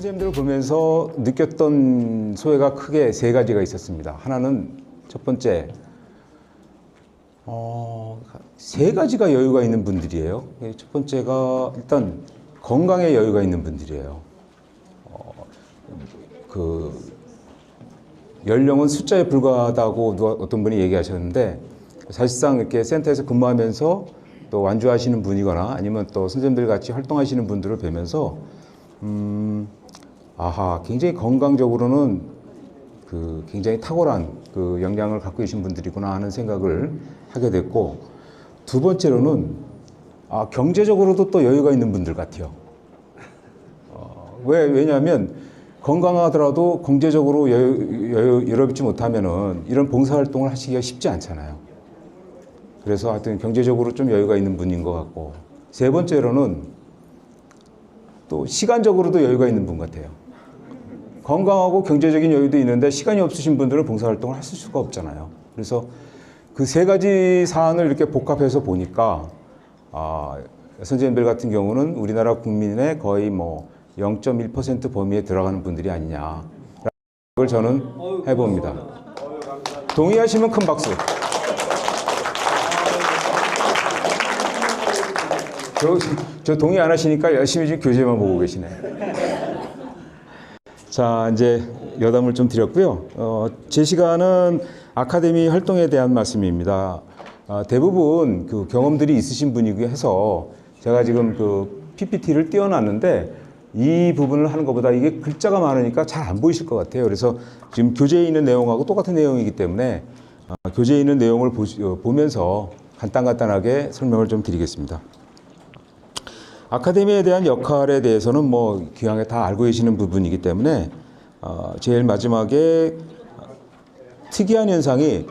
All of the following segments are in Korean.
선생님들을 보면서 느꼈던 소외가 크게 세 가지가 있었습니다. 하나는 첫 번째, 세 가지가 여유가 있는 분들이에요. 첫 번째가 일단 건강에 여유가 있는 분들이에요. 연령은 숫자에 불과하다고 어떤 분이 얘기하셨는데, 사실상 이렇게 센터에서 근무하면서 또 완주하시는 분이거나 아니면 또 선생님들 같이 활동하시는 분들을 뵈면서 굉장히 건강적으로는 굉장히 탁월한 역량을 갖고 계신 분들이구나 하는 생각을 하게 됐고, 두 번째로는 경제적으로도 또 여유가 있는 분들 같아요. 왜냐하면 건강하더라도 경제적으로 여유롭지 못하면은 이런 봉사활동을 하시기가 쉽지 않잖아요. 그래서 하여튼 경제적으로 좀 여유가 있는 분인 것 같고, 세 번째로는 또 시간적으로도 여유가 있는 분 같아요. 건강하고 경제적인 여유도 있는데 시간이 없으신 분들은 봉사활동을 하실 수가 없잖아요. 그래서 그 세 가지 사안을 이렇게 복합해서 보니까 선생님들 같은 경우는 우리나라 국민의 거의 0.1% 범위에 들어가는 분들이 아니냐, 걸 저는 해봅니다. 동의하시면 큰 박수. 저 동의 안 하시니까 열심히 지금 교재만 보고 계시네. 자, 이제 여담을 좀 드렸고요. 제 시간은 아카데미 활동에 대한 말씀입니다. 대부분 경험들이 있으신 분이고 해서 제가 지금 PPT를 띄워놨는데, 이 부분을 하는 것보다 이게 글자가 많으니까 잘 안 보이실 것 같아요. 그래서 지금 교재에 있는 내용하고 똑같은 내용이기 때문에 교재에 있는 내용을 보면서 간단하게 설명을 좀 드리겠습니다. 아카데미에 대한 역할에 대해서는 기왕에 다 알고 계시는 부분이기 때문에 제일 마지막에 특이한 현상이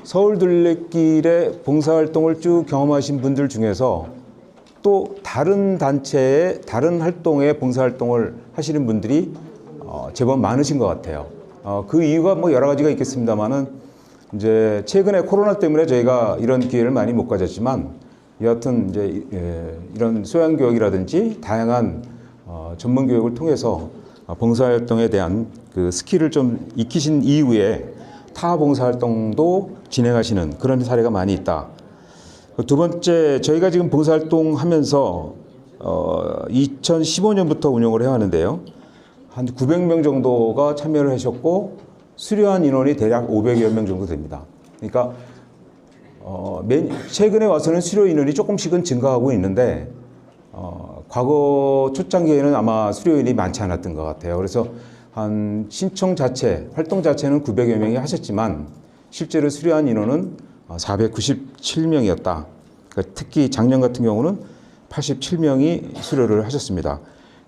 서울 둘레길의 봉사활동을 쭉 경험하신 분들 중에서 또 다른 단체의 다른 활동에 봉사활동을 하시는 분들이 제법 많으신 것 같아요. 그 이유가 여러 가지가 있겠습니다만은 이제 최근에 코로나 때문에 저희가 이런 기회를 많이 못 가졌지만, 여하튼 이제 이런 소양 교육이라든지 다양한 전문 교육을 통해서 봉사활동에 대한 스킬을 좀 익히신 이후에 타 봉사활동도 진행하시는 그런 사례가 많이 있다. 두 번째, 저희가 지금 봉사활동 하면서 2015년부터 운영을 해왔는데요. 한 900명 정도가 참여를 하셨고, 수료한 인원이 대략 500여 명 정도 됩니다. 그러니까 최근에 와서는 수료 인원이 조금씩은 증가하고 있는데, 과거 초창기에는 아마 수료인이 많지 않았던 것 같아요. 그래서 한 신청 자체, 활동 자체는 900여 명이 하셨지만 실제로 수료한 인원은 497명이었다. 그러니까 특히 작년 같은 경우는 87명이 수료를 하셨습니다.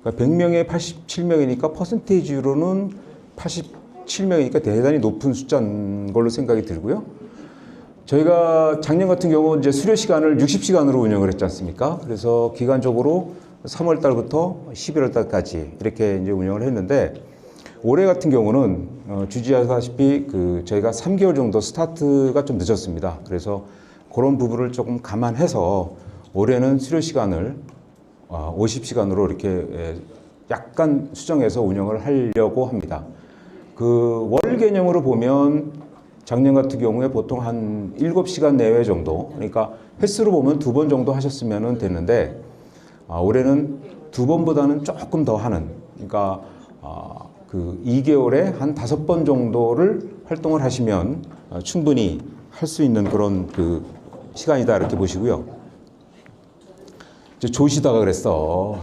그러니까 100명에 87명이니까 퍼센테이지로는 87명이니까 대단히 높은 숫자인 걸로 생각이 들고요. 저희가 작년 같은 경우 이제 수료 시간을 60시간으로 운영을 했지 않습니까? 그래서 기간적으로 3월 달부터 11월 달까지 이렇게 이제 운영을 했는데, 올해 같은 경우는 주지하다시피 저희가 3개월 정도 스타트가 좀 늦었습니다. 그래서 그런 부분을 조금 감안해서 올해는 수료 시간을 50시간으로 이렇게 약간 수정해서 운영을 하려고 합니다. 월 개념으로 보면 작년 같은 경우에 보통 한 7시간 내외 정도, 그러니까 횟수로 보면 2번 정도 하셨으면 됐는데, 올해는 2번보다는 조금 더 하는, 그러니까 2개월에 한 5번 정도를 활동을 하시면 충분히 할 수 있는 그런 시간이다, 이렇게 보시고요. 조시다가 그랬어.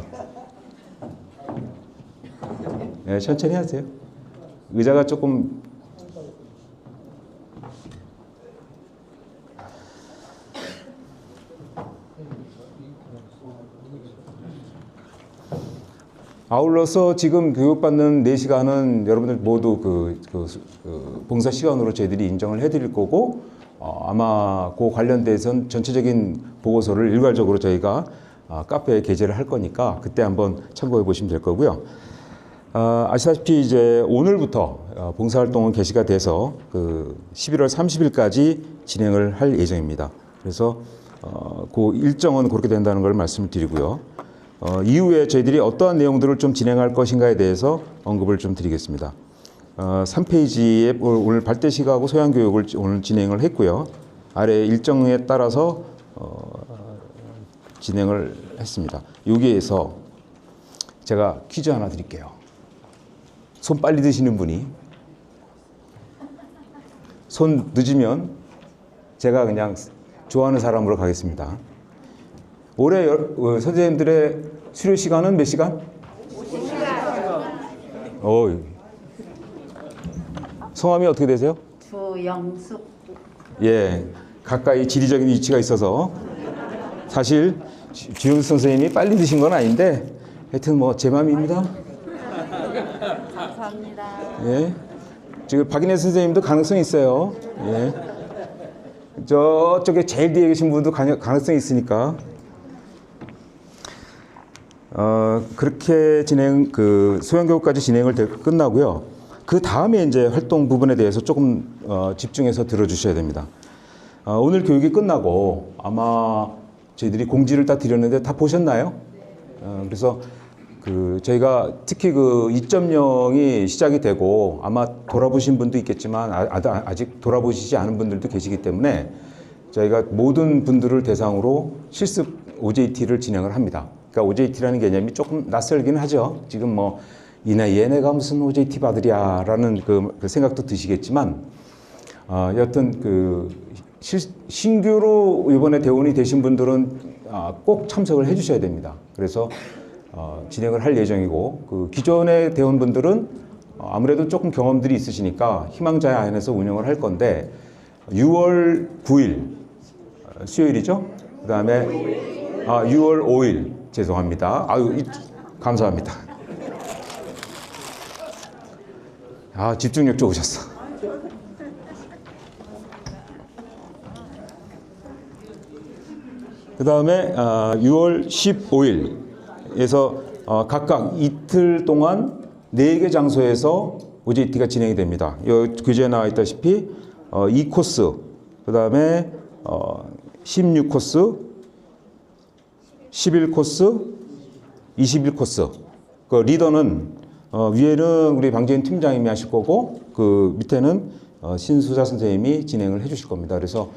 네, 천천히 하세요. 의자가 조금 아울러서 지금 교육받는 4시간은 여러분들 모두 봉사 시간으로 저희들이 인정을 해드릴 거고, 아마 그 관련돼선 전체적인 보고서를 일괄적으로 저희가 카페에 게재를 할 거니까 그때 한번 참고해 보시면 될 거고요. 아시다시피 이제 오늘부터 봉사활동은 개시가 돼서 11월 30일까지 진행을 할 예정입니다. 그래서 그 일정은 그렇게 된다는 걸 말씀을 드리고요. 이후에 저희들이 어떠한 내용들을 좀 진행할 것인가에 대해서 언급을 좀 드리겠습니다. 3페이지에 오늘 발대식하고 소양교육을 오늘 진행을 했고요. 아래 일정에 따라서 진행을 했습니다. 여기에서 제가 퀴즈 하나 드릴게요. 손 빨리 드시는 분이 손 늦으면 제가 그냥 좋아하는 사람으로 가겠습니다. 올해 선생님들의 수료 시간은 몇 시간? 5시간. 성함이 어떻게 되세요? 주영숙. 예, 가까이 지리적인 위치가 있어서 사실 주영숙 선생님이 빨리 드신 건 아닌데 하여튼 뭐 제 맘입니다. 감사합니다. 예, 지금 박인혜 선생님도 가능성이 있어요. 예, 저쪽에 제일 뒤에 계신 분도 가능성이 있으니까. 그렇게 소양교육까지 진행을 끝나고요. 그 다음에 이제 활동 부분에 대해서 조금 집중해서 들어주셔야 됩니다. 오늘 교육이 끝나고 아마 저희들이 공지를 다 드렸는데 다 보셨나요? 그래서 저희가 특히 2.0이 시작이 되고 아마 돌아보신 분도 있겠지만 아직 돌아보시지 않은 분들도 계시기 때문에 저희가 모든 분들을 대상으로 실습 OJT를 진행을 합니다. 그러니까 OJT라는 개념이 조금 낯설긴 하죠. 지금 뭐 이 나이에 내가 무슨 OJT 받으랴 라는 그 생각도 드시겠지만 여하튼 신규로 이번에 대원이 되신 분들은 꼭 참석을 해 주셔야 됩니다. 그래서 진행을 할 예정이고 기존의 대원분들은 아무래도 조금 경험들이 있으시니까 희망자의 안에서 운영을 할 건데 6월 9일 수요일이죠. 그 다음에 6월 5일 죄송합니다. 감사합니다. 집중력 좋으셨어. 그 다음에 6월 15일에서 각각 이틀 동안 4개 장소에서 OJT가 진행이 됩니다. 교재에 나와 있다시피 2코스, 그 다음에 16코스, 11코스, 21코스. 그 리더는 위에는 우리 방재인 팀장님이 하실 거고 그 밑에는 신수자 선생님이 진행을 해 주실 겁니다. 그래서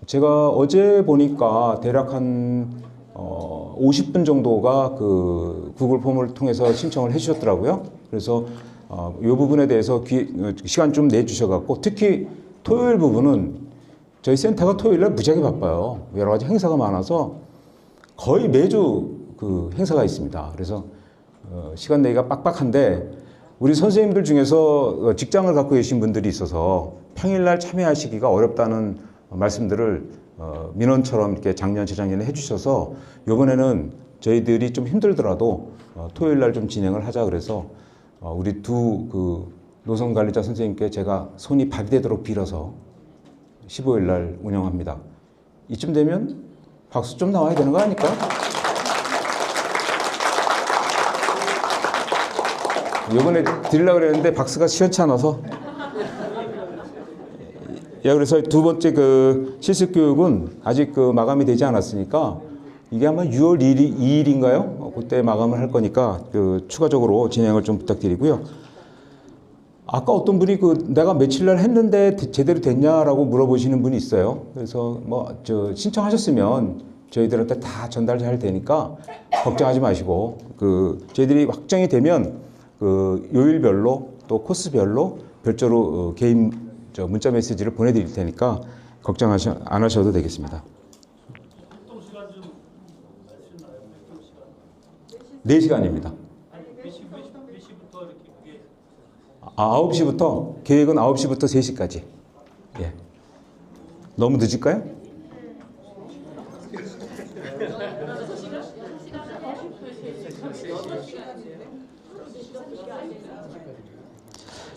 제가 어제 보니까 대략 한 50분 정도가 구글 폼을 통해서 신청을 해 주셨더라고요. 그래서 이 부분에 대해서 시간 좀 내주셔 갖고 특히 토요일 부분은 저희 센터가 토요일날 무지하게 바빠요. 여러 가지 행사가 많아서 거의 매주 행사가 있습니다. 그래서 시간 내기가 빡빡한데 우리 선생님들 중에서 직장을 갖고 계신 분들이 있어서 평일날 참여하시기가 어렵다는 말씀들을 민원처럼 이렇게 작년, 재작년에 해주셔서 이번에는 저희들이 좀 힘들더라도 토요일날 좀 진행을 하자 그래서 우리 두 노선관리자 선생님께 제가 손이 발이 되도록 빌어서 15일날 운영합니다. 이쯤 되면 박수 좀 나와야 되는 거 아닐까? 이번에 드리려고 그랬는데 박스가 시원치 않아서. 그래서 두 번째 실습 교육은 아직 마감이 되지 않았으니까 이게 아마 6월 2일인가요? 그때 마감을 할 거니까 추가적으로 진행을 좀 부탁드리고요. 아까 어떤 분이 내가 며칠 날 했는데 제대로 됐냐라고 물어보시는 분이 있어요. 그래서 신청하셨으면 저희들한테 다 전달 잘 되니까 걱정하지 마시고 저희들이 확정이 되면 요일별로 또 코스별로 별도로 개인 문자 메시지를 보내드릴 테니까 걱정 안 하셔도 되겠습니다. 4시간입니다. 9시부터 계획은 9시부터 3시까지. 예. 너무 늦을까요?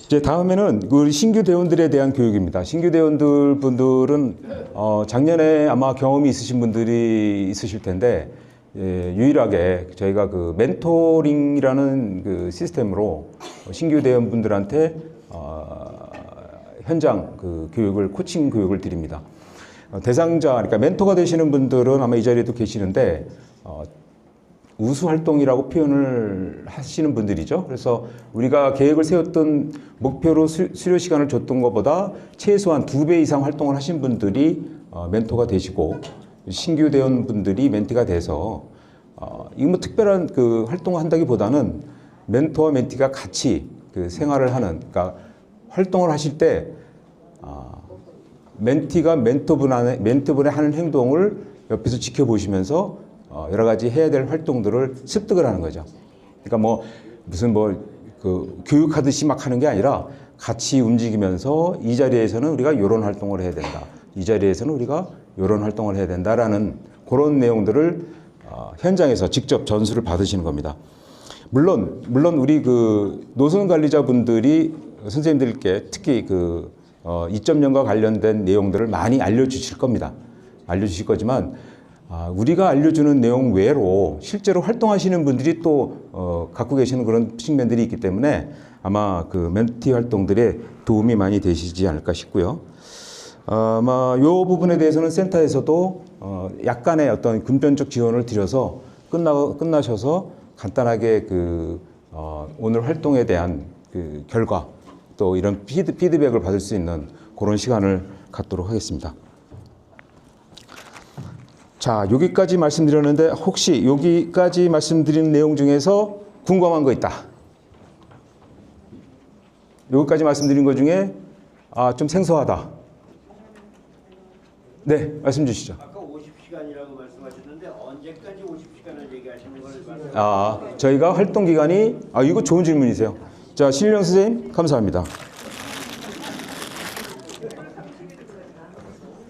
이제 다음에는 우리 신규 대원들에 대한 교육입니다. 신규 대원들 분들은 작년에 아마 경험이 있으신 분들이 있으실 텐데 유일하게 저희가 멘토링이라는 시스템으로 신규 대원분들한테 현장 교육을 코칭 교육을 드립니다. 대상자 그러니까 멘토가 되시는 분들은 아마 이 자리에도 계시는데 우수 활동이라고 표현을 하시는 분들이죠. 그래서 우리가 계획을 세웠던 목표로 수료 시간을 줬던 것보다 최소한 2배 이상 활동을 하신 분들이 멘토가 되시고 신규 대원분들이 멘티가 돼서 이거 뭐 특별한 그 활동을 한다기보다는 멘토와 멘티가 같이 그 생활을 하는, 그러니까 활동을 하실 때 멘티가 멘토분의 하는 행동을 옆에서 지켜보시면서 여러 가지 해야 될 활동들을 습득을 하는 거죠. 그러니까 뭐 무슨 그 교육하듯이 막 하는 게 아니라 같이 움직이면서 이 자리에서는 우리가 이런 활동을 해야 된다. 이 자리에서는 우리가 이런 활동을 해야 된다라는 그런 내용들을 현장에서 직접 전수를 받으시는 겁니다. 물론 우리 그 노선 관리자분들이 선생님들께 특히 그 2.0과 관련된 내용들을 많이 알려주실 겁니다. 알려주실 거지만 우리가 알려주는 내용 외로 실제로 활동하시는 분들이 또 갖고 계시는 그런 측면들이 있기 때문에 아마 그 멘티 활동들에 도움이 많이 되시지 않을까 싶고요. 아마 이 부분에 대해서는 센터에서도 약간의 어떤 금전적 지원을 드려서 끝나셔서 간단하게 그 오늘 활동에 대한 그 결과 또 이런 피드백을 받을 수 있는 그런 시간을 갖도록 하겠습니다. 자, 여기까지 말씀드렸는데 혹시 여기까지 말씀드린 내용 중에서 궁금한 거 있다. 여기까지 말씀드린 것 중에 좀 생소하다. 네, 말씀 주시죠. 아까 50시간이라고 말씀하셨는데 언제까지 50시간을 얘기하시는 걸 저희가 활동 기간이 이거 좋은 질문이세요. 자, 신일영 선생님 감사합니다.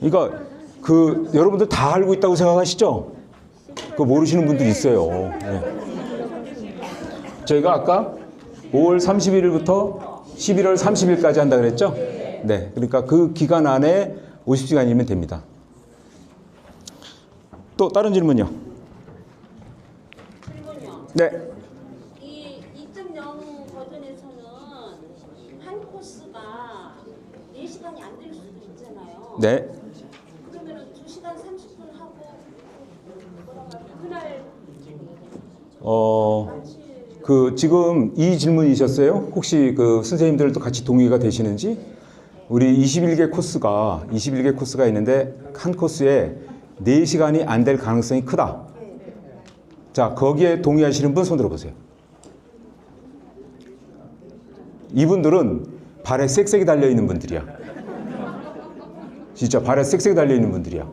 그러니까 그 여러분들 다 알고 있다고 생각하시죠? 그거 모르시는 분들 있어요. 네. 저희가 아까 5월 31일부터 11월 30일까지 한다 그랬죠? 네. 그러니까 그 기간 안에 50시간이면 됩니다. 또 다른 질문요? 질문요. 네. 이 2.0 버전에서는 한 코스가 4시간이 안 될 수도 있잖아요. 네. 그러면은 2시간 30분 하고 그날 그 지금 이 질문이셨어요? 혹시 그 선생님들도 같이 동의가 되시는지? 우리 21개 코스가 있는데 한 코스에 4시간이 안 될 가능성이 크다. 자, 거기에 동의하시는 분 손 들어보세요. 이분들은 발에 쌕쌕이 달려있는 분들이야. 진짜 발에 쌕쌕이 달려있는 분들이야.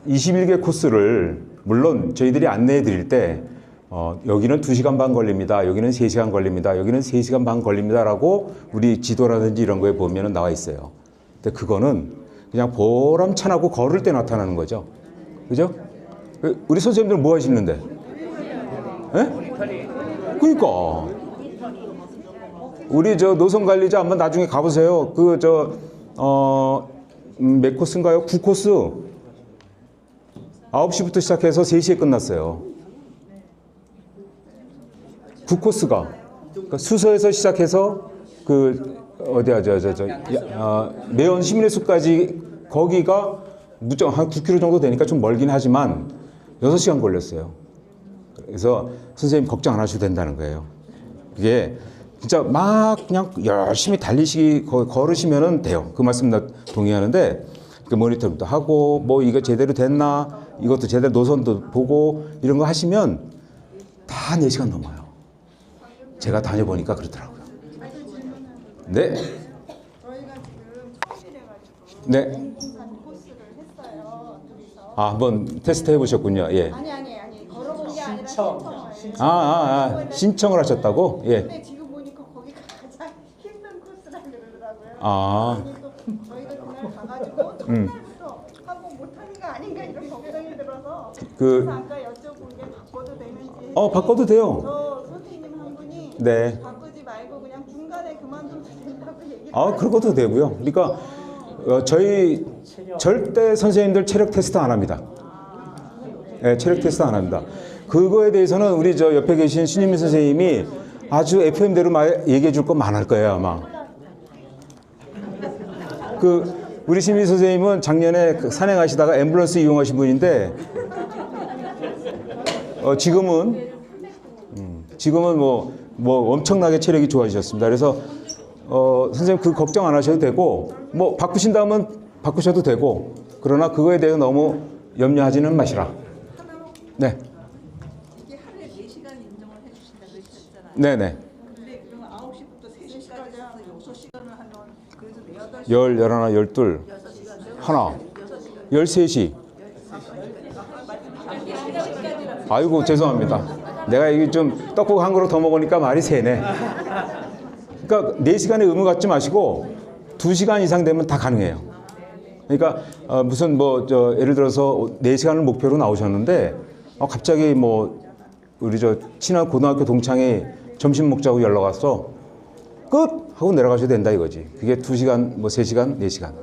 21개 코스를 물론 저희들이 안내해 드릴 때 여기는 2시간 반 걸립니다. 여기는 3시간 걸립니다. 여기는 3시간 반 걸립니다. 라고 우리 지도라든지 이런 거에 보면 나와 있어요. 근데 그거는 그냥 보람찬하고 걸을 때 나타나는 거죠. 그죠? 우리 선생님들 뭐 하시는데? 예? 그러니까. 우리 노선 관리자 한번 나중에 가보세요. 몇 코스인가요? 9코스. 9시부터 시작해서 3시에 끝났어요. 9코스가. 그러니까 수서에서 시작해서 매원 시민의 숲까지 거기가 무정 한 9km 정도 되니까 좀 멀긴 하지만 6시간 걸렸어요. 그래서 선생님 걱정 안 하셔도 된다는 거예요. 그게 진짜 막 그냥 열심히 걸으시면은 돼요. 그 말씀 나 동의하는데 그 모니터도 하고 뭐 이거 제대로 됐나 이것도 제대로 노선도 보고 이런 거 하시면 다 4시간 넘어요. 제가 다녀보니까 그렇더라고요. 네. 저희가 지금 처음이래가지고 네. 인공산 코스를 했어요. 둘이서. 한번 테스트 해보셨군요. 예. 아니 걸어본 게 아니라 신청을. 신청을 하셨다고? 예. 근데 지금 보니까 거기가 가장 힘든 코스라 그러더라고요. 또 저희가 그날 가가지고 첫날부터 하고 못하니까 아닌가 이런 걱정이 들어서 그래서 아까 여쭤본 게 바꿔도 되는지. 바꿔도 돼요. 저 선생님 한 분이 네. 바꾸지 말고 그냥 중간에 그만둬도 된다고 얘기를. 그것도 되고요. 그러니까 저희 절대 선생님들 체력 테스트 안 합니다. 네, 체력 테스트 안 합니다. 그거에 대해서는 우리 옆에 계신 신유미 선생님이 아주 FM대로 얘기해 줄 거 많을 거예요, 아마. 우리 신유미 선생님은 작년에 산행하시다가 앰뷸런스 이용하신 분인데 지금은 뭐 엄청나게 체력이 좋아지셨습니다. 그래서 선생님 그 걱정 안 하셔도 되고 뭐 바꾸신다면 바꾸셔도 되고 그러나 그거에 대해 너무 염려하지는 마시라. 네. 이게 하루에 4시간 인정을 해주신다고 했잖아요. 네네. 근데 그러면 9시부터 3시까지 해서 6시간을 하면 그래서 11, 12, 하나, 13시. 아이고 죄송합니다. 내가 이게 좀 떡국 한 그릇 더 먹으니까 말이 새네. 그러니까 4시간의 의무 갖지 마시고 2시간 이상 되면 다 가능해요. 그러니까 무슨 예를 들어서 4시간을 목표로 나오셨는데 갑자기 우리 친한 고등학교 동창이 점심 먹자고 연락 왔어. 끝! 하고 내려가셔도 된다 이거지. 그게 2시간, 3시간, 4시간.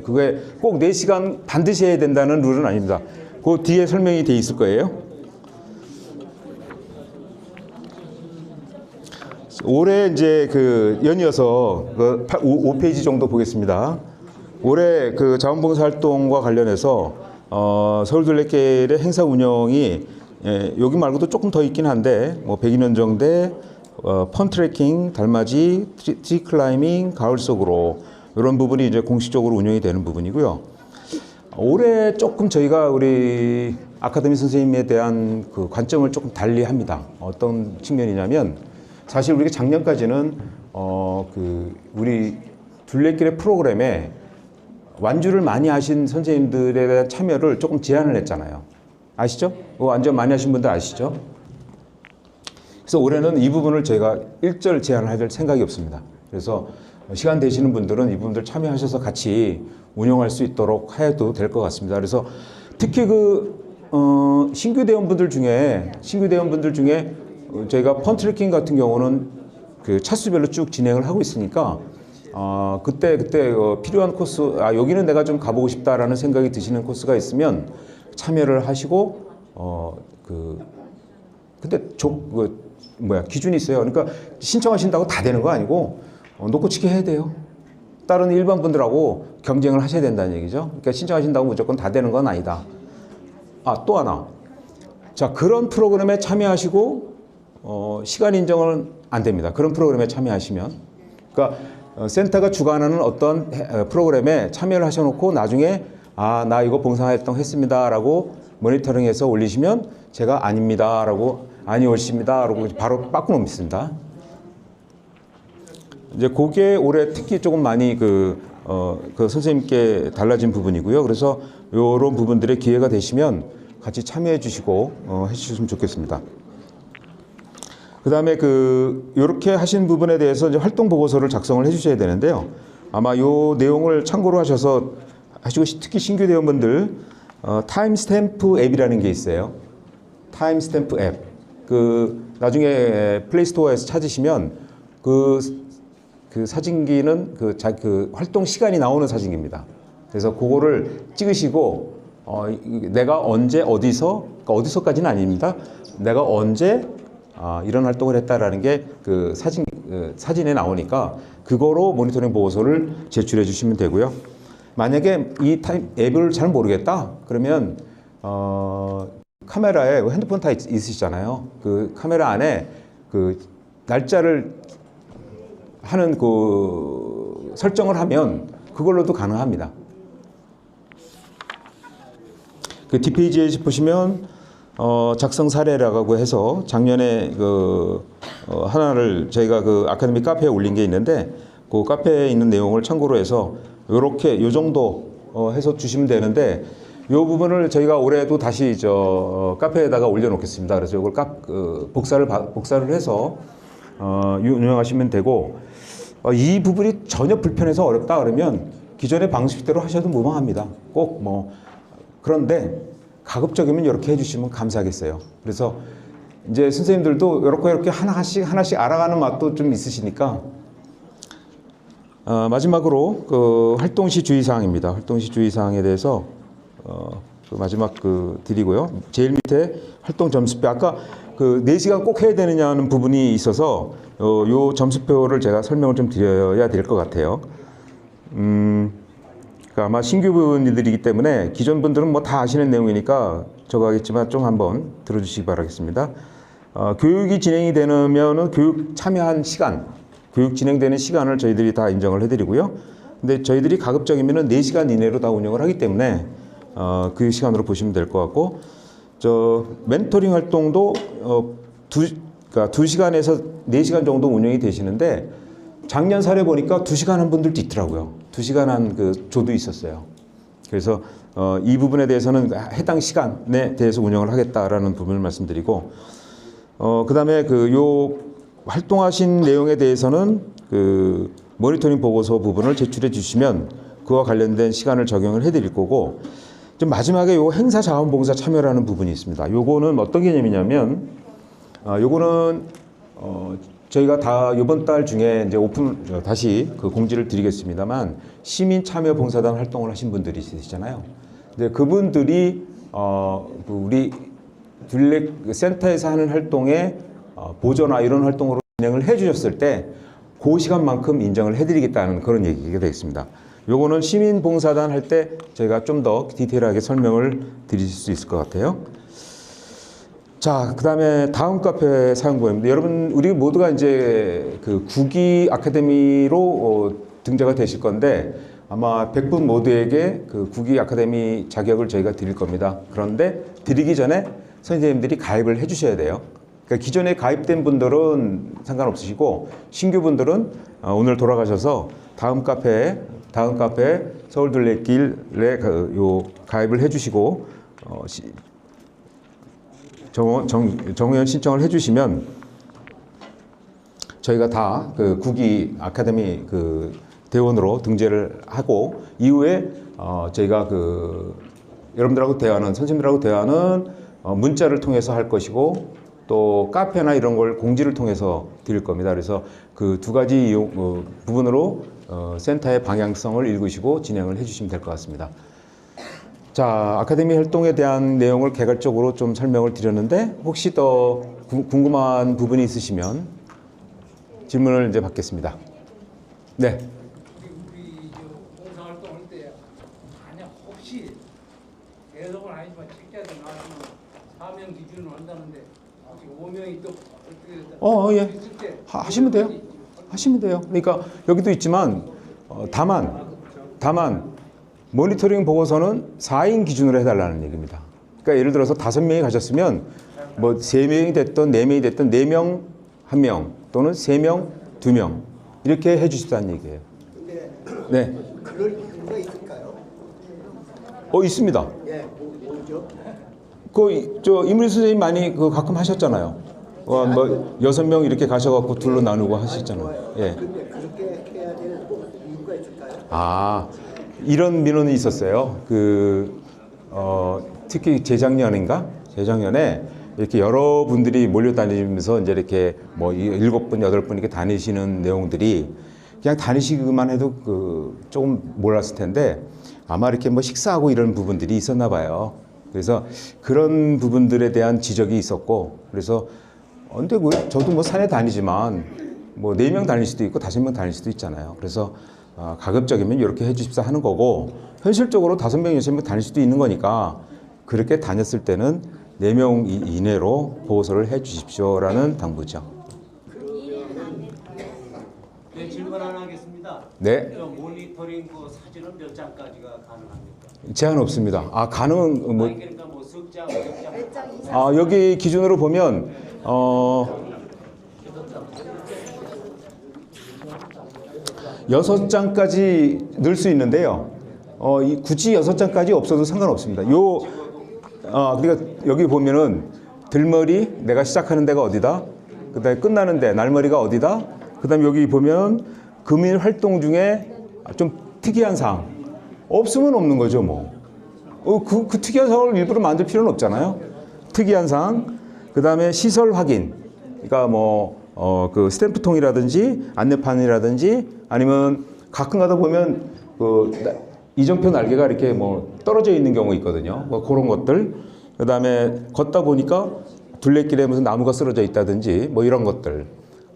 그게 꼭 4시간 반드시 해야 된다는 룰은 아닙니다. 그 뒤에 설명이 돼 있을 거예요. 올해 이제 연이어서 5페이지 정도 보겠습니다. 올해 자원봉사 활동과 관련해서 서울둘레길의 행사 운영이 여기 말고도 조금 더 있긴 한데 102년정대, 펀 트레킹, 달맞이, 트리 클라이밍, 가을 속으로 이런 부분이 이제 공식적으로 운영이 되는 부분이고요. 올해 조금 저희가 우리 아카데미 선생님에 대한 관점을 조금 달리합니다. 어떤 측면이냐면 사실 우리가 작년까지는 우리 둘레길의 프로그램에 완주를 많이 하신 선생님들에 대한 참여를 조금 제한을 했잖아요. 아시죠? 완전 많이 하신 분들 아시죠? 그래서 올해는 이 부분을 저희가 일절 제한을 할 생각이 없습니다. 그래서 시간 되시는 분들은 이 부분들 참여하셔서 같이 운영할 수 있도록 해도 될 것 같습니다. 그래서 특히 신규 대원분들 중에 저희가 펀 트래킹 같은 경우는 차수별로 쭉 진행을 하고 있으니까 그때 필요한 코스, 여기는 내가 좀 가보고 싶다라는 생각이 드시는 코스가 있으면 참여를 하시고 근데 기준이 있어요. 그러니까 신청하신다고 다 되는 거 아니고 놓고치기 해야 돼요. 다른 일반 분들하고 경쟁을 하셔야 된다는 얘기죠. 그러니까 신청하신다고 무조건 다 되는 건 아니다. 또 하나. 자, 그런 프로그램에 참여하시고 시간 인정은 안 됩니다. 그런 프로그램에 참여하시면. 그러니까 센터가 주관하는 어떤 프로그램에 참여를 하셔놓고 나중에 나 이거 봉사활동 했습니다라고 모니터링해서 올리시면 제가 아닙니다라고 아니 옳습니다라고 바로 바꿔놓습니다. 이제 그게 올해 특히 조금 많이 선생님께 달라진 부분이고요. 그래서 이런 부분들의 기회가 되시면 같이 참여해 주시고 해주셨으면 좋겠습니다. 그 다음에 이렇게 하신 부분에 대해서 이제 활동 보고서를 작성을 해주셔야 되는데요. 아마 이 내용을 참고로 하셔서 하시고 특히 신규 대원분들 타임스탬프 앱이라는 게 있어요. 타임스탬프 앱. 나중에 플레이스토어에서 찾으시면 그 사진기는 활동 시간이 나오는 사진기입니다. 그래서 그거를 찍으시고 내가 언제 어디서 그러니까 어디서까지는 아닙니다. 내가 언제 이런 활동을 했다라는 게 사진에 나오니까 그거로 모니터링 보고서를 제출해 주시면 되고요. 만약에 이 앱을 잘 모르겠다 그러면 카메라에 핸드폰 다 있으시잖아요. 그 카메라 안에 날짜를 하는 설정을 하면 그걸로도 가능합니다. 뒷페이지에 보시면 작성 사례라고 해서 작년에 하나를 저희가 아카데미 카페에 올린 게 있는데 그 카페에 있는 내용을 참고로 해서 요렇게 요 정도 해서 주시면 되는데 요 부분을 저희가 올해도 다시 카페에다가 올려놓겠습니다. 그래서 이걸 복사를 해서 운영하시면 되고 이 부분이 전혀 불편해서 어렵다 그러면 기존의 방식대로 하셔도 무방합니다. 꼭 그런데 가급적이면 이렇게 해주시면 감사하겠어요. 그래서 이제 선생님들도 이렇게 하나씩 알아가는 맛도 좀 있으시니까 마지막으로 활동시 주의사항입니다. 활동시 주의사항에 대해서 마지막 드리고요. 제일 밑에 활동 점수표 아까 4시간 꼭 해야 되느냐는 부분이 있어서 요 점수표를 제가 설명을 좀 드려야 될 것 같아요. 그러니까 아마 신규 분들이기 때문에 기존 분들은 뭐 다 아시는 내용이니까 적어하겠지만 좀 한번 들어주시기 바라겠습니다. 교육이 진행이 되면은 교육 참여한 시간, 교육 진행되는 시간을 저희들이 다 인정을 해드리고요. 근데 저희들이 가급적이면은 4시간 이내로 다 운영을 하기 때문에 그 시간으로 보시면 될 것 같고, 저 멘토링 활동도 그러니까 2시간에서 4시간 정도 운영이 되시는데 작년 사례 보니까 2시간 한 분들도 있더라고요. 2시간 한 그 조도 있었어요. 그래서 이 부분에 대해서는 해당 시간에 대해서 운영을 하겠다라는 부분을 말씀드리고, 그다음에 그 요 활동하신 내용에 대해서는 그 모니터링 보고서 부분을 제출해 주시면 그와 관련된 시간을 적용을 해드릴 거고, 좀 마지막에 요 행사 자원봉사 참여라는 부분이 있습니다. 요거는 어떤 개념이냐면, 요거는 저희가 다 이번 달 중에 이제 다시 그 공지를 드리겠습니다만, 시민 참여 봉사단 활동을 하신 분들이 있으시잖아요. 근데 그분들이 우리 둘레 센터에서 하는 활동에 보조나 이런 활동으로 진행을 해주셨을 때 그 시간만큼 인정을 해드리겠다는 그런 얘기가 되겠습니다. 요거는 시민 봉사단 할 때 저희가 좀 더 디테일하게 설명을 드릴 수 있을 것 같아요. 자, 그 다음에 다음 카페 사용법입니다. 여러분, 우리 모두가 이제 그 국위 아카데미로 등재가 되실 건데, 아마 100분 모두에게 그 국위 아카데미 자격을 저희가 드릴 겁니다. 그런데 드리기 전에 선생님들이 가입을 해 주셔야 돼요. 그러니까 기존에 가입된 분들은 상관없으시고, 신규 분들은 오늘 돌아가셔서 다음 카페 서울 둘레길에 요 가입을 해 주시고, 정회원 신청을 해주시면 저희가 다 그 국위 아카데미 그 대원으로 등재를 하고, 이후에 저희가 그 여러분들하고 대화는, 선생님들하고 대화는 문자를 통해서 할 것이고, 또 카페나 이런 걸 공지를 통해서 드릴 겁니다. 그래서 그 두 가지 부분으로 센터의 방향성을 읽으시고 진행을 해주시면 될 것 같습니다. 자, 아카데미 활동에 대한 내용을 개괄적으로 좀 설명을 드렸는데, 혹시 더 궁금한 부분이 있으시면 질문을 이제 받겠습니다. 네. 우리 봉사활동 할 때 만약 혹시 계속은 아니지만 책자에서 나왔으면 4명 기준으로 한다는데 혹시 5명이 또 어떻게 예. 있을 때 하시면 돼요. 하시면 돼요. 그러니까 여기도 있지만 다만 모니터링 보고서는 4인 기준으로 해달라는 얘기입니다. 그러니까 예를 들어서 5명이 가셨으면 뭐 3명이 됐든 4명이 됐든 4명 1명 또는 3명 2명 이렇게 해주시다는 얘기예요. 네. 그럴 이유가 있을까요? 있습니다. 예, 뭐죠? 저 이문희 선생님 많이 그 가끔 하셨잖아요. 뭐 6명 이렇게 가셔갖고 둘로 나누고 하셨잖아요. 예. 근데 그렇게 해야 될 이유가 있을까요? 이런 민원이 있었어요. 특히 재작년에 이렇게 여러분들이 몰려다니면서 이제 이렇게 뭐 7분, 8분 이렇게 다니시는 내용들이 그냥 다니시기만 해도 조금 몰랐을 텐데, 아마 이렇게 뭐 식사하고 이런 부분들이 있었나 봐요. 그래서 그런 부분들에 대한 지적이 있었고, 그래서 근데 저도 뭐 산에 다니지만 뭐 4명 다닐 수도 있고 5명 다닐 수도 있잖아요. 그래서 가급적이면 이렇게 해주십사 하는 거고, 현실적으로 5명, 6명 다닐 수도 있는 거니까 그렇게 다녔을 때는 4명 이내로 보고서를 해 주십시오라는 당부죠. 네, 질문 하나 하겠습니다. 네. 모니터링 그 사진은 몇 장까지가 가능합니까? 제한 없습니다. 가능은 뭐, 아니, 그러니까 뭐 석장, 몇 장. 여기 기준으로 보면 6장까지 넣을 수 있는데요. 굳이 6장까지 없어도 상관없습니다. 그러니까 여기 보면은 들머리, 내가 시작하는 데가 어디다, 그 다음에 끝나는 데, 날머리가 어디다, 그 다음에 여기 보면 금일 활동 중에 좀 특이한 사항 없으면 없는 거죠. 뭐 그 특이한 사항을 일부러 만들 필요는 없잖아요. 특이한 사항, 그 다음에 시설 확인, 그러니까 그 스탬프통이라든지 안내판이라든지, 아니면 가끔 가다 보면 이정표 날개가 이렇게 뭐 떨어져 있는 경우 있거든요. 뭐 그런 것들. 그 다음에 걷다 보니까 둘레길에 무슨 나무가 쓰러져 있다든지 뭐 이런 것들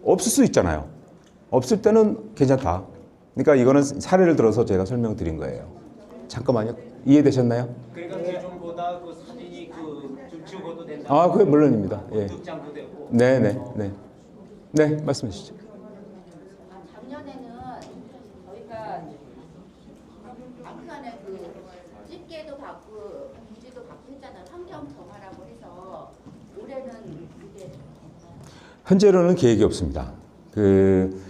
없을 수 있잖아요. 없을 때는 괜찮다. 그러니까 이거는 사례를 들어서 제가 설명드린 거예요. 잠깐만요. 이해되셨나요? 그러니까 기존보다 그 사진이 좀 지워도 된다. 아, 그게 물론입니다. 예. 득장도 되고. 네, 네, 네. 네, 말씀해 주시죠. 작년에는 저희가 앞간에 그 집게도 받고 봉지도 받고 했잖아요. 환경 정화라고 해서 올해는 이게 현재로는 계획이 없습니다. 그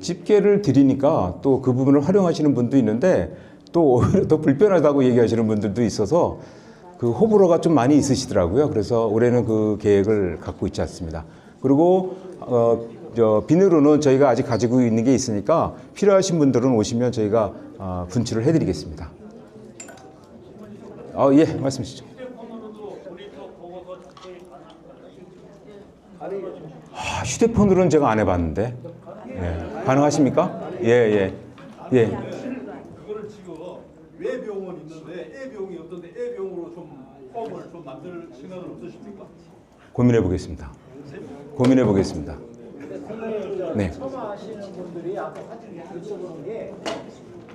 집게를 드리니까 또 그 부분을 활용하시는 분도 있는데 또 오히려 더 불편하다고 얘기하시는 분들도 있어서 그 호불호가 좀 많이 있으시더라고요. 그래서 올해는 그 계획을 갖고 있지 않습니다. 그리고 비누로는 저희가 아직 가지고 있는 게 있으니까 필요하신 분들은 오시면 저희가 분출을 해드리겠습니다. 예, 말씀해 주시죠. 휴대폰으로는 제가 안 해봤는데 가능하십니까? 예. 그거를 지금 외병원 있는데 A병이 없던데 A병으로 좀 펌을 좀 만들 생각은 없으십니까? 고민해 보겠습니다. 네. 처음 하시는 분들이 아까 사진 여쭤보는 게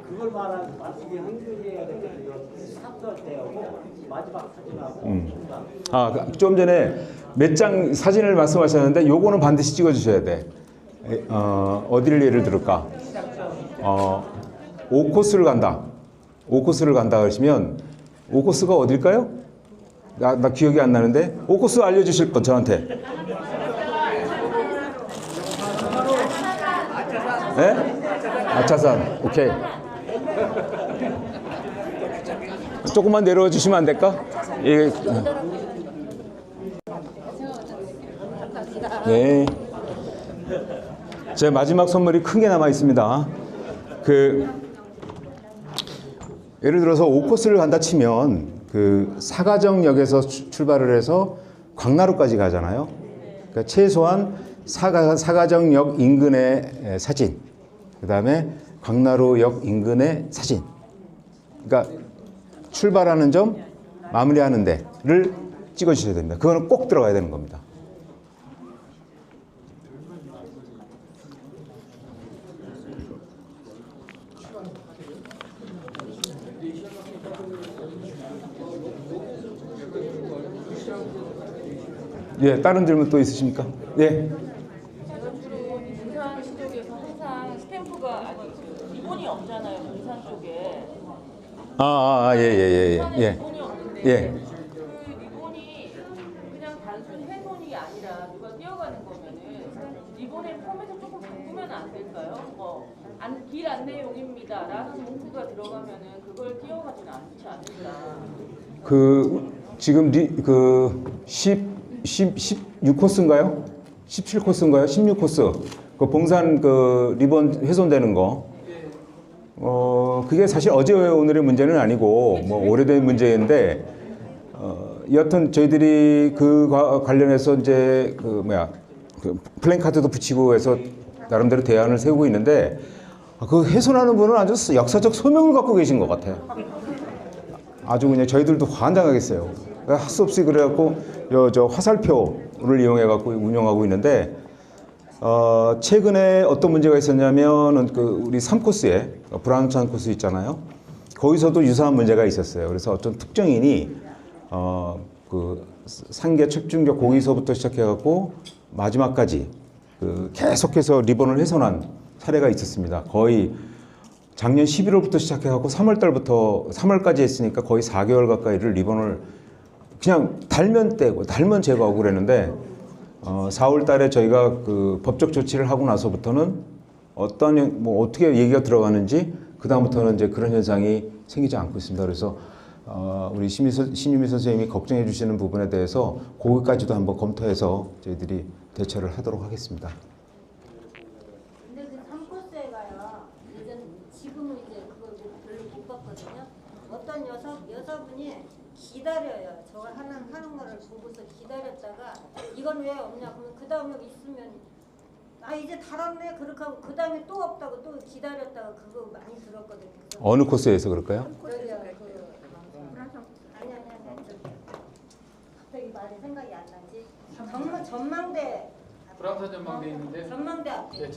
그걸 말씀이 한글이어야 되거든요. 스타트할 때하고 마지막 사진하고. 좀 전에 몇 장 사진을 말씀하셨는데 요거는 반드시 찍어주셔야 돼. 어디를 예를 들을까? 5코스를 간다. 5코스를 간다 하시면 5코스가 어딜까요? 나 기억이 안 나는데 5코스 알려주실 건 저한테. 네? 아차산. 오케이. 조금만 내려와 주시면 안 될까? 예. 네. 제 마지막 선물이 큰 게 남아 있습니다. 예를 들어서 5코스를 간다 치면 사가정역에서 출발을 해서 광나루까지 가잖아요. 그러니까 최소한 사가정역 인근의 사진, 그 다음에 광나루역 인근의 사진. 그러니까 출발하는 점, 마무리하는 데를 찍어주셔야 됩니다. 그거는 꼭 들어가야 되는 겁니다. 예, 다른 질문 또 있으십니까? 예. 제가 주로 등산 쪽에서 항상 스탬프가 리본이 없잖아요. 등산 쪽에. 예. 리본이 없는데 예. 그 리본이 그냥 단순 훼손이 아니라 누가 뛰어가는 거면은 리본의 폼에서 조금 바꾸면 안 될까요? 길 안내용입니다라는 문구가 들어가면은 그걸 뛰어가지는 않지 않을까. 지금 16코스인가요? 17코스인가요? 16코스. 그 봉산 리본 훼손되는 거. 그게 사실 어제 오늘의 문제는 아니고 뭐 오래된 문제인데 여하튼 저희들이 관련해서 이제 플랜카드도 붙이고 해서 나름대로 대안을 세우고 있는데 훼손하는 분은 아주 역사적 소명을 갖고 계신 것 같아요. 아주 그냥 저희들도 환장하겠어요. 할 수 없이 그래갖고 저 화살표를 이용해갖고 운영하고 있는데 최근에 어떤 문제가 있었냐면 우리 3코스에 브라운천 코스 있잖아요. 거기서도 유사한 문제가 있었어요. 그래서 어떤 특정인이 상계 척중격 거기서부터 시작해갖고 마지막까지 계속해서 리본을 훼손한 사례가 있었습니다. 거의 작년 11월부터 시작해갖고 3월까지 했으니까 거의 4개월 가까이를 리본을 그냥 달면 떼고 달면 제거하고 그랬는데 4월 달에 저희가 법적 조치를 하고 나서부터는 어떻게 얘기가 들어가는지 그다음부터는 이제 그런 현상이 생기지 않고 있습니다. 그래서 우리 신유미 선생님이 걱정해 주시는 부분에 대해서 거기까지도 한번 검토해서 저희들이 대처를 하도록 하겠습니다. 근데 그 3코스에 가요. 지금은 이제 그걸 별로 못 봤거든요. 어떤 여자분이 기다려요. 저걸 하는 거를 보고서 기다렸다가 이건 왜 없냐 그러면 그 다음에 있으면 이제 달았네 그렇게 하고 그 다음에 또 없다고 또 기다렸다가 그거 많이 들었거든요. 어느 코스에서 그럴까요? 아니 갑자기 말이 생각이 안 나지. 전망대. 불암사 전망대 있는데. 전망대 앞에.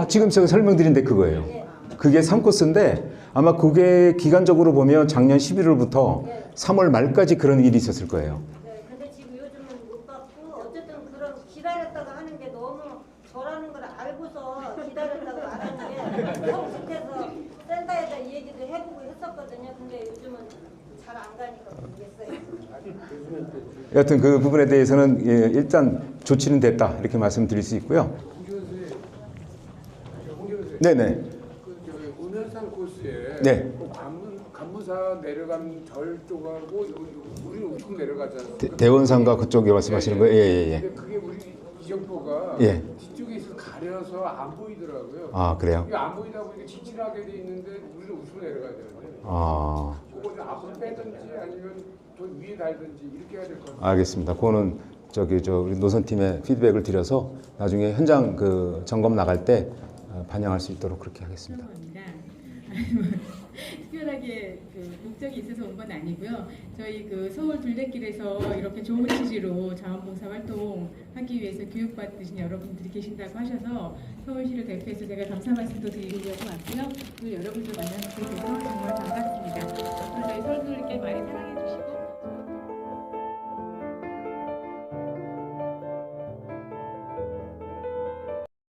지금 제가 설명드린 데 그거예요. 예. 그게 3코스인데 아마 그게 기간적으로 보면 작년 11월부터 3월 말까지 그런 일이 있었을 거예요. 네, 근데 지금 요즘은 못 받고 어쨌든 그런 기다렸다가 하는 게 너무 저라는 걸 알고서 기다렸다고 안 하는 게 성숙해서 센터에다 이 얘기도 해보고 했었거든요. 근데 요즘은 잘 안 가니까 모르겠어요. 여하튼 그 부분에 대해서는 예, 일단 조치는 됐다 이렇게 말씀드릴 수 있고요. 네네. 그 운현산 코스에 네. 간무사 내려간 절 쪽하고 우리는 우측 내려가지 않습니까? 대원산과 그쪽에 말씀하시는 거예요? 예예예. 근데 그게 우리 이정표가 예. 뒤쪽에 있어 가려서 안 보이더라고요. 아 그래요? 이게 안 보이다 보니까 지질하게 돼 있는데 우리는 우측 내려가야 되는데. 아 그거 좀 앞으로 빼든지 아니면 더 위에 달든지 이렇게 해야 될 것 같아요. 알겠습니다. 그거는 우리 노선팀에 피드백을 드려서 나중에 현장 그 점검 나갈 때 반영할 수 있도록 그렇게 하겠습니다. 특별하게 그 목적이 있어서 온 건 아니고요. 저희 그 서울 둘레길에서 이렇게 좋은 취지로 자원봉사 활동하기 위해서 교육받으신 여러분들이 계신다고 하셔서 서울시를 대표해서 제가 감사 말씀도 드리려고 왔고요. 오늘 여러분들 만나서 뵈서 정말 반갑습니다. 앞으로 저희 서울 둘레길 많이 사랑해